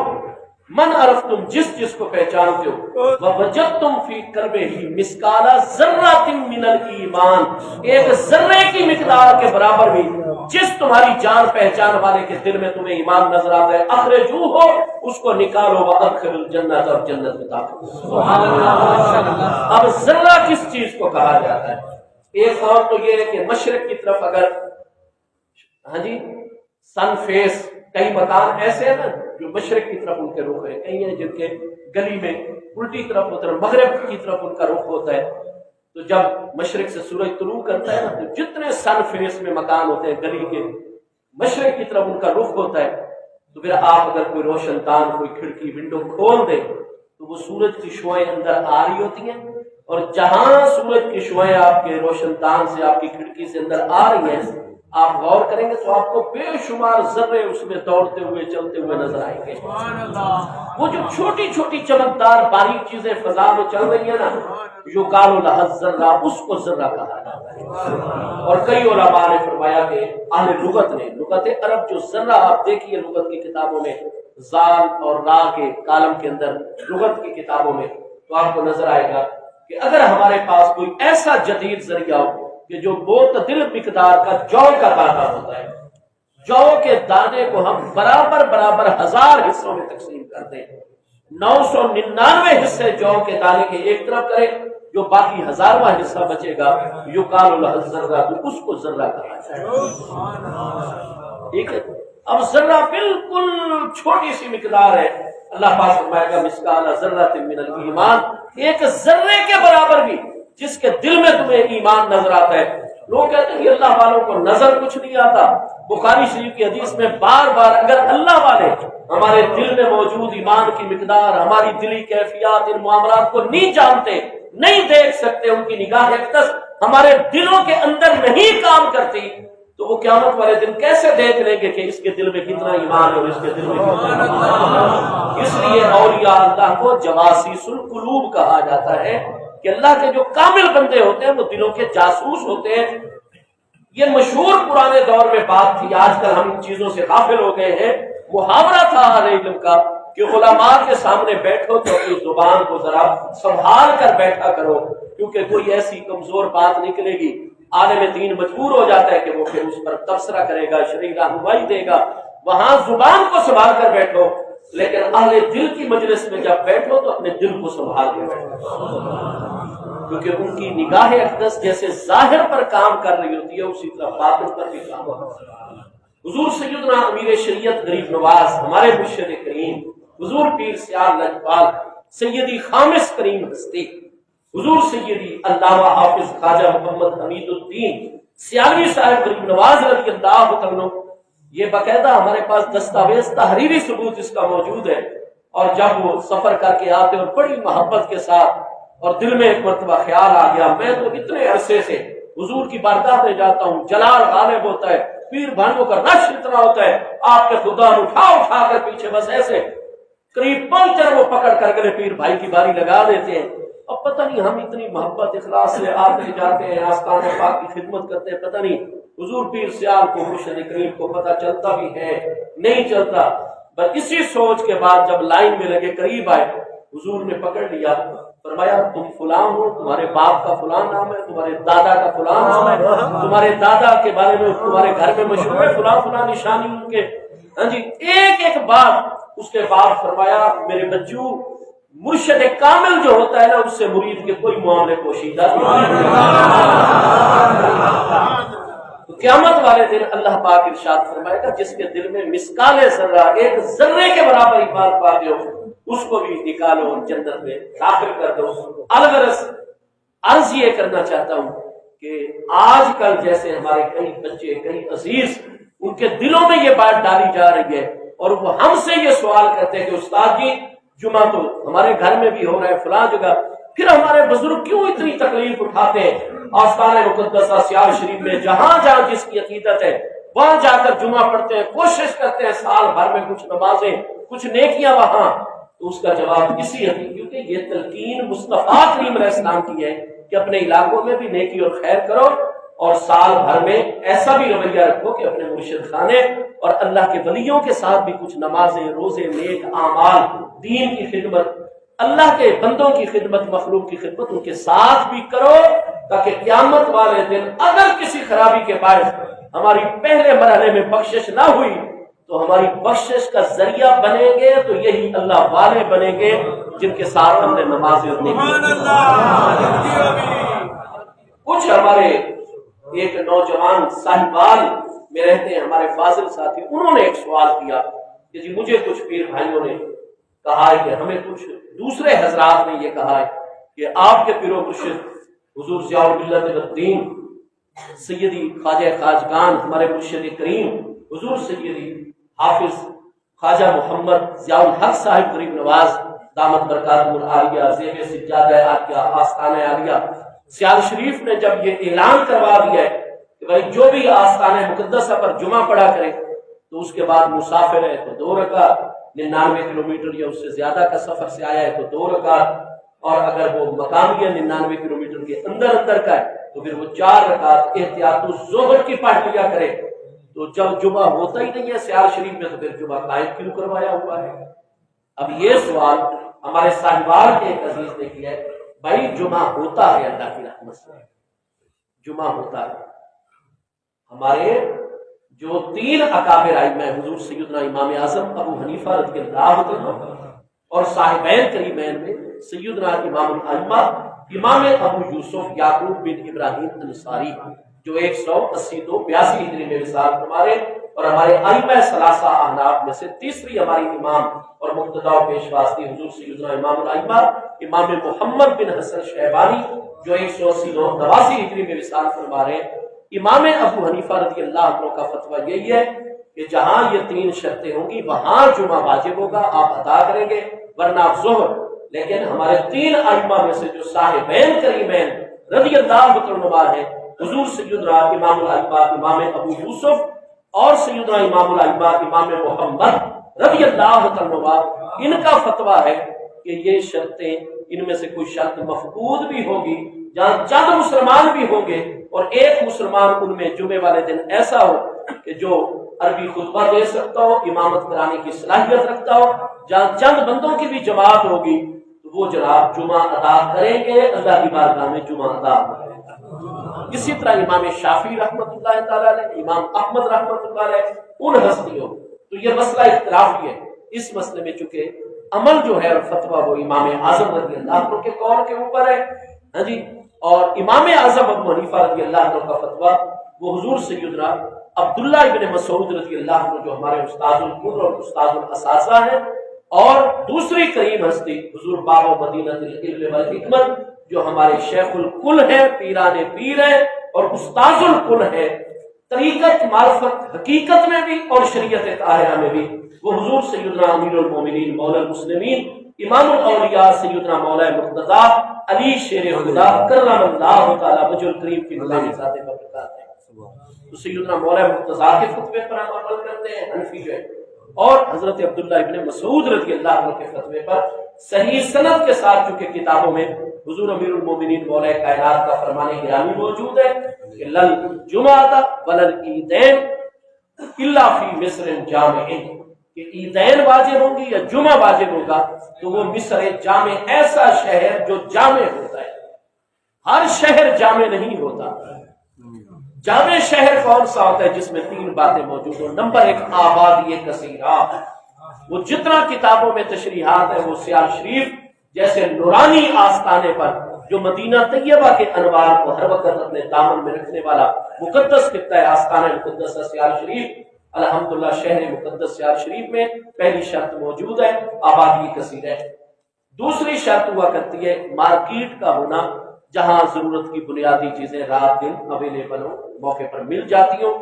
من عرف تم جس کو پہچانتے ہو ووجدتم فی قلبہ مثقال ذرۃ من الایمان، ایک ذرے کی مقدار کے برابر بھی جس تمہاری جان پہچان والے کے دل میں تمہیں ایمان نظر آتا ہے اخرجو ہو اس کو نکالو وادخل الجنت، اور جنت میں داخل. سبحان اللہ. اب ذرہ کس چیز کو کہا جاتا ہے؟ ایک اور تو یہ ہے کہ مشرق کی طرف اگر سن فیس، کئی مکان ایسے ہیں نا جو مشرق کی طرف ان کے رخ ہے، کئی ہیں جن کے گلی میں الٹی طرف ہوتا ہے، مغرب کی طرف ان کا رخ ہوتا ہے. تو جب مشرق سے سورج طلوع کرتا ہے نا تو جتنے سن فیس میں مکان ہوتے ہیں گلی کے مشرق کی طرف ان کا رخ ہوتا ہے. تو پھر آپ اگر کوئی روشن دان، کوئی کھڑکی ونڈو کھول دیں تو وہ سورج کی شعائیں اندر آ رہی ہوتی ہیں، اور جہاں سورج کی شعائیں آپ کے روشن دان سے، آپ کی کھڑکی سے اندر آ رہی ہیں، آپ غور کریں گے تو آپ کو بے شمار ذرے اس میں دوڑتے ہوئے چلتے ہوئے نظر آئیں گے. وہ جو چھوٹی چھوٹی چمکدار باریک چیزیں فضا میں چل رہی ہیں نا، یقال لها الذرہ، اس کو ذرہ کہا جاتا ہے. اور کئی علماء نے فرمایا کہ اہل لغت نے، لغت عرب جو ذرہ آپ دیکھیے لغت کی کتابوں میں زال اور را کے کالم کے اندر لغت کی کتابوں میں تو آپ کو نظر آئے گا کہ اگر ہمارے پاس کوئی ایسا جدید ذریعہ ہو کہ جو معتدل مقدار کا جو کا دانہ ہوتا ہے، جو کے دانے کو ہم برابر 1000 حصوں میں تقسیم کر دیں، 999 حصے جو کے دانے کے ایک طرف کریں، جو باقی 1000واں حصہ بچے گا یقال له الذرہ، تو اس کو ذرہ کہا جائے گا. ٹھیک ہے. اب ذرہ بالکل چھوٹی سی مقدار ہے. اللہ پاک فرمائے گا مثقال ذرۃ من الایمان، ایک ذرے کے برابر بھی جس کے دل میں تمہیں ایمان نظر آتا ہے. لوگ کہتے ہیں کہ اللہ والوں کو نظر کچھ نہیں آتا. بخاری شریف کی حدیث میں بار بار اگر اللہ والے ہمارے دل میں موجود ایمان کی مقدار، ہماری دلی کیفیات، ان معاملات کو نہیں جانتے، نہیں دیکھ سکتے، ان کی نگاہ اقتص ہمارے دلوں کے اندر نہیں کام کرتی، تو وہ قیامت والے دن کیسے دیکھ لیں گے کہ اس کے دل میں کتنا ایمان ہے اور اس کے دل میں کتنا ایمان. اس لیے اولیاء اللہ کو جواسیس القلوب کہا جاتا ہے کہ اللہ کے جو کامل بندے ہوتے ہیں وہ دلوں کے جاسوس ہوتے ہیں. یہ مشہور پرانے دور میں بات تھی، آج کل ہم ان چیزوں سے غافل ہو گئے ہیں. محاورہ تھا اہل علم کا کہ علماء کے سامنے بیٹھو تو اپنی زبان کو ذرا سنبھال کر بیٹھا کرو، کیونکہ کوئی ایسی کمزور بات نکلے گی عالم دین مجبور ہو جاتا ہے کہ وہ پھر اس پر تبصرہ کرے گا، شرعی رہنمائی دے گا. وہاں زبان کو سنبھال کر بیٹھو، لیکن اہل دل کی مجلس میں جب بیٹھو تو اپنے دل کو سنبھال کے بیٹھو، کیونکہ ان کی نگاہ اقدس جیسے ظاہر پر کام کر رہی ہوتی ہے اسی طرح باطن پر بھی کام ہوتا ہے. حضور سیدنا امیر شریعت غریب نواز، ہمارے مرشد کریم حضور پیر سیال لجپال سیدی خامس کریم ہستی حضور سیدی علامہ حافظ خواجہ محمد حمید الدین سیالوی صاحب غریب نواز رضی اللہ عنہ، یہ باقاعدہ ہمارے پاس دستاویز تحریری ثبوت اس کا موجود ہے. اور جب وہ سفر کر کے آتے اور بڑی محبت کے ساتھ، اور دل میں ایک مرتبہ خیال آ گیا میں تو اتنے عرصے سے حضور کی بارگاہ میں جاتا ہوں، جلال غالب ہوتا ہے، پیر بھائیوں کا رش اتنا ہوتا ہے، آپ کے خدا اٹھا کر پیچھے بس ایسے قریب پہنچے وہ پکڑ کر کے پیر بھائی کی باری لگا دیتے ہیں. اب پتہ نہیں ہم اتنی محبت اخلاص سے آتے جاتے ہیں، آستان پاک کی خدمت کرتے ہیں، پتہ نہیں حضور پیر سیال کو مرشد کریم کو پتہ چلتا بھی ہے نہیں چلتا. بس اسی سوچ کے بعد جب لائن میں لگے قریب آئے، حضور نے پکڑ لیا، فرمایا تم فلاں ہو، تمہارے باپ کا فلاں نام ہے، تمہارے دادا کا فلاں نام ہے، تمہارے دادا کے بارے میں تمہارے گھر میں مشہور ہے فلاں نشانی ان کے. ایک ایک بات. اس کے بعد فرمایا میرے بچوں، مرشد کامل جو ہوتا ہے نا اس سے مرید کے کوئی معاملے پوشیدہ نہیں. قیامت والے دن اللہ پاک ارشاد فرمائے گا جس کے دل میں مثقال ذرہ، ایک ذرے کے برابر ایمان پاتے ہو، اس کو بھی نکالو اور جنت میں داخل کر دو. الغرض عرض یہ کرنا چاہتا ہوں کہ آج کل جیسے ہمارے کئی بچے، کئی عزیز، ان کے دلوں میں یہ بات ڈالی جا رہی ہے اور وہ ہم سے یہ سوال کرتے ہیں کہ استاد جی جمعہ تو ہمارے گھر میں بھی ہو رہا ہے فلاں جگہ، پھر ہمارے بزرگ کیوں اتنی تکلیف اٹھاتے ہیں؟ آستانہ مقدسہ سیال شریف میں جہاں جہاں جس کی عقیدت ہے وہاں جا کر جمعہ پڑھتے ہیں، کوشش کرتے ہیں سال بھر میں کچھ نمازیں، کچھ نیکیاں وہاں، تو اس کا جواب اسی حدیث، کیونکہ یہ تلقین مصطفیٰ کریم علیہ السلام کی ہے کہ اپنے علاقوں میں بھی نیکی اور خیر کرو، اور سال بھر میں ایسا بھی رویہ رکھو کہ اپنے مرشد خانے اور اللہ کے ولیوں کے ساتھ بھی کچھ نمازیں، روزے، نیک اعمال، دین کی خدمت، اللہ کے بندوں کی خدمت، مخلوق کی خدمت ان کے ساتھ بھی کرو، تاکہ قیامت والے دن اگر کسی خرابی کے باعث ہماری پہلے مرحلے میں بخشش نہ ہوئی تو ہماری بخشش کا ذریعہ بنیں گے تو یہی اللہ والے بنیں گے جن کے ساتھ ہم نے نمازیں اور کچھ ہمارے ایک نوجوان صاحبان میں رہتے ہیں ہمارے فاضل ساتھی، انہوں نے ایک سوال کیا کہ جی مجھے کچھ پیر بھائیوں نے کہا ہے کہ ہمیں کچھ دوسرے حضرات نے یہ کہا ہے کہ آپ کے پیر و مرشد حضور ضیاء الملت الدین سیدی خواجہ خواجگان ہمارے مرشد کریم حضور سیدی حافظ خواجہ محمد ضیاء الحق صاحب غریب نواز دامت برکاتہ العالیہ زیب سجادہ عالیہ آستانہ عالیہ سیال شریف نے جب یہ اعلان کروا دیا ہے کہ بھائی جو بھی آستانہ مقدسہ پر جمعہ پڑھا کرے تو اس کے بعد مسافر ہے تو 2 رکعت، 99 کلومیٹر یا اس سے زیادہ کا سفر سے آیا ہے تو 2 رکعت، اور اگر وہ مقامی 99 کلومیٹر کے اندر کا ہے تو پھر وہ 4 رکعت احتیاط الظہر کی پڑھ لیا کرے۔ تو جب جمعہ ہوتا ہی نہیں ہے سیال شریف میں تو پھر جمعہ قائم کیوں کروایا ہوا ہے؟ اب یہ سوال ہمارے صاحبان کے ایک عزیز نے کیا ہے، بھائی جمعہ ہوتا ہے اللہ کی رحمت سے، جمعہ ہوتا ہے۔ ہمارے جو 3 اکابر ائمہ حضور سیدنا امام اعظم ابو حنیفہ رضی اللہ عنہ اور صاحبین کریمین میں سیدنا امام الائمہ امام ابو یوسف یعقوب بن ابراہیم انصاری جو 182 ہجری میں وصال فرمارے، اور ہمارے ائمہ ثلاثہ احناف میں سے تیسری ہماری امام اور مقتدی و پیشواستی حضور سیدنا امام الائمہ امام محمد بن حسن شیبانی جو 189 ہجری میں وصال فرمارے۔ امام ابو حنیفہ رضی اللہ عنہ کا فتویٰ یہی ہے کہ جہاں یہ 3 شرطیں ہوں گی وہاں جمعہ واجب ہوگا، آپ ادا کریں گے، ورنہ آپ ظہر۔ لیکن ہمارے 3 ائمہ میں سے جو صاحبین کریمین رضی اللہ عنہ ہیں حضور سیدنا امام الائمہ امام ابو یوسف اور سیدنا امام الائمہ امام محمد رضی اللہ عنہ، ان کا فتویٰ ہے کہ یہ شرطیں ان میں سے کوئی شرط مفقود بھی ہوگی، جہاں چند مسلمان بھی ہوں گے اور ایک مسلمان ان میں جمعے والے دن ایسا ہو کہ جو عربی خطبہ دے سکتا ہو، امامت کرانے کی صلاحیت رکھتا ہو، جہاں چند بندوں کی بھی جماعت ہوگی تو وہ جناب جمعہ ادا کریں گے، اللہ کی بارگاہ میں جمعہ ادا کریں گے۔ اسی طرح امام شافعی رحمۃ اللہ تعالیٰ علیہ، امام احمد رحمۃ اللہ علیہ، ان ہستیوں تو یہ مسئلہ اختلافی ہے۔ اس مسئلے میں چونکہ عمل جو ہے اور فتویٰ وہ امام اعظم رضی اللہ عنہ کے قول کے اوپر ہے، ہاں جی، اور امام اعظم ابو حنیفہ رضی اللہ عنہ کا فتویٰ وہ حضور سیدنا عبداللہ ابن مسعود رضی اللہ عنہ جو ہمارے استاد القدر اور استاد الاساتذہ ہیں، اور دوسری کریم ہستی حضور باب و مدینہ العلم والحکمت جو ہمارے شیخ الکل ہیں، پیران پیر ہیں اور استاذ الکل ہیں، طریقت معرفت حقیقت میں بھی اور شریعت طاہرہ میں بھی، وہ حضور سیدنا امیر المومنین مولا المسلمین امام الاولیاء سیدنا مولا مقتدی علی شیر خدا کرم اللہ تعالی وجہ الکریم کی نظام ذات پر برکات ہے۔ تو سیدنا مولا مقتدی کے فتوے پر ہم عمل کرتے ہیں حنفی جو ہے، اور حضرت عبداللہ ابن مسعود رضی اللہ عنہ کے فتوے پر صحیح سند کے ساتھ، چونکہ کتابوں میں حضور امیر المومنین مولا کائنات کا فرمان گرامی موجود ہے کہ لل جمعہ ولل عیدین الا فی مصر جامع، کہ عیدین واجب ہوں گی یا جمعہ واجب ہوگا تو وہ مصر جامع، ایسا شہر جو جامع ہوتا ہے۔ ہر شہر جامع نہیں ہوتا۔ جامع شہر کون سا ہوتا ہے؟ جس میں 3 باتیں موجود ہوں۔ نمبر 1 آبادی کثیرہ، وہ جتنا کتابوں میں تشریحات ہے وہ سیال شریف جیسے نورانی آستانے پر جو مدینہ طیبہ کے انوار کو ہر وقت اپنے دامن میں رکھنے والا مقدس خطہ ہے آستانہ مقدسہ سیال شریف، الحمدللہ شہر مقدس سیال شریف میں پہلی شرط موجود ہے، آبادی کثیر ہے۔ دوسری شرط ہوا کرتی ہے مارکیٹ کا ہونا، جہاں ضرورت کی بنیادی چیزیں رات دن اویلیبل ہوں، موقع پر مل جاتی ہوں،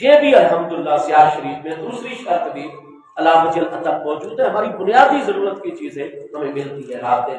یہ بھی الحمدللہ سیال شریف میں دوسری شرط بھی علی وجہ العطف موجود ہے، ہماری بنیادی ضرورت کی چیزیں ہمیں ملتی ہے رات دن۔